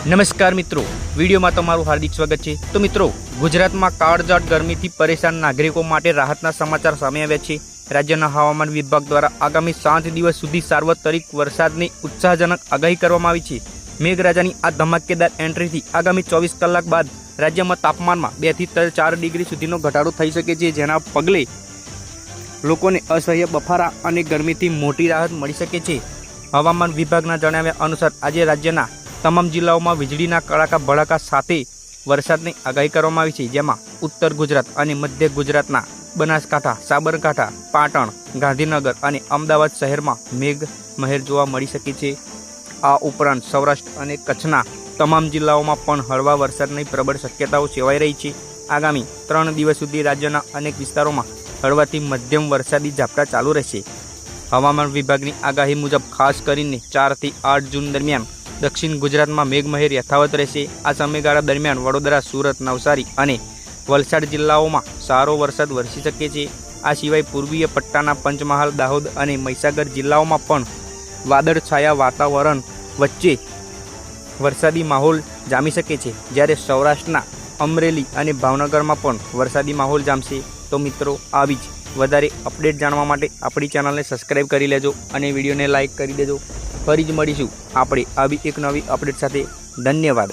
નમસ્કાર મિત્રો, વિડીયોમાં તમારું હાર્દિક સ્વાગત છે। તો મિત્રો, ગુજરાતમાં કાળઝાળ ગરમીથી પરેશાન નાગરિકો માટે રાહતના સમાચાર સામે આવ્યા છે। રાજ્યના હવામાન વિભાગ દ્વારા આગામી 7 દિવસ સુધી સાર્વત્રિક વરસાદની ઉત્સાહજનક આગાહી કરવામાં આવી છે। મેઘરાજાની આ ધમાકેદાર એન્ટ્રીથી આગામી 24 કલાક બાદ રાજ્યમાં તાપમાનમાં 2 થી 4 ડિગ્રી સુધીનો ઘટાડો થઈ શકે છે, જેના પગલે લોકોને અસહ્ય બફારા અને ગરમીથી મોટી રાહત મળી શકે છે। હવામાન વિભાગના જણાવ્યા અનુસાર આજે રાજ્યના તમામ જિલ્લાઓમાં વીજળીના કડાકા ભડાકા સાથે વરસાદની આગાહી કરવામાં આવી છે, જેમાં ઉત્તર ગુજરાત અને મધ્ય ગુજરાતના બનાસકાંઠા, સાબરકાંઠા, પાટણ, ગાંધીનગર અને અમદાવાદ શહેરમાં મેઘમહેર જોવા મળી શકે છે। આ ઉપરાંત સૌરાષ્ટ્ર અને કચ્છના તમામ જિલ્લાઓમાં પણ હળવા વરસાદની પ્રબળ શક્યતાઓ સેવાઈ રહી છે। આગામી 3 દિવસ સુધી રાજ્યના અનેક વિસ્તારોમાં હળવાથી મધ્યમ વરસાદી ઝાપટા ચાલુ રહેશે। હવામાન વિભાગની આગાહી મુજબ ખાસ કરીને 4 થી 8 જૂન દરમિયાન દક્ષિણ ગુજરાતમાં મેઘમહેર યથાવત રહેશે। આ સમયગાળા દરમિયાન વડોદરા, સુરત, નવસારી અને વલસાડ જિલ્લાઓમાં સારો વરસાદ વરસી શકે છે। આ સિવાય પૂર્વીય પટ્ટાના પંચમહાલ, દાહોદ અને મહીસાગર જિલ્લાઓમાં પણ વાદળછાયા વાતાવરણ વચ્ચે વરસાદી માહોલ જામી શકે છે, જ્યારે સૌરાષ્ટ્રના અમરેલી અને ભાવનગરમાં પણ વરસાદી માહોલ જામશે। તો મિત્રો, આવી જ વધારે અપડેટ જાણવા માટે આપણી ચેનલને સબસ્ક્રાઈબ કરી લેજો અને વિડીયોને લાઇક કરી દેજો। ફરી જ મળીશું આપણે આવી એક નવી અપડેટ સાથે। ધન્યવાદ।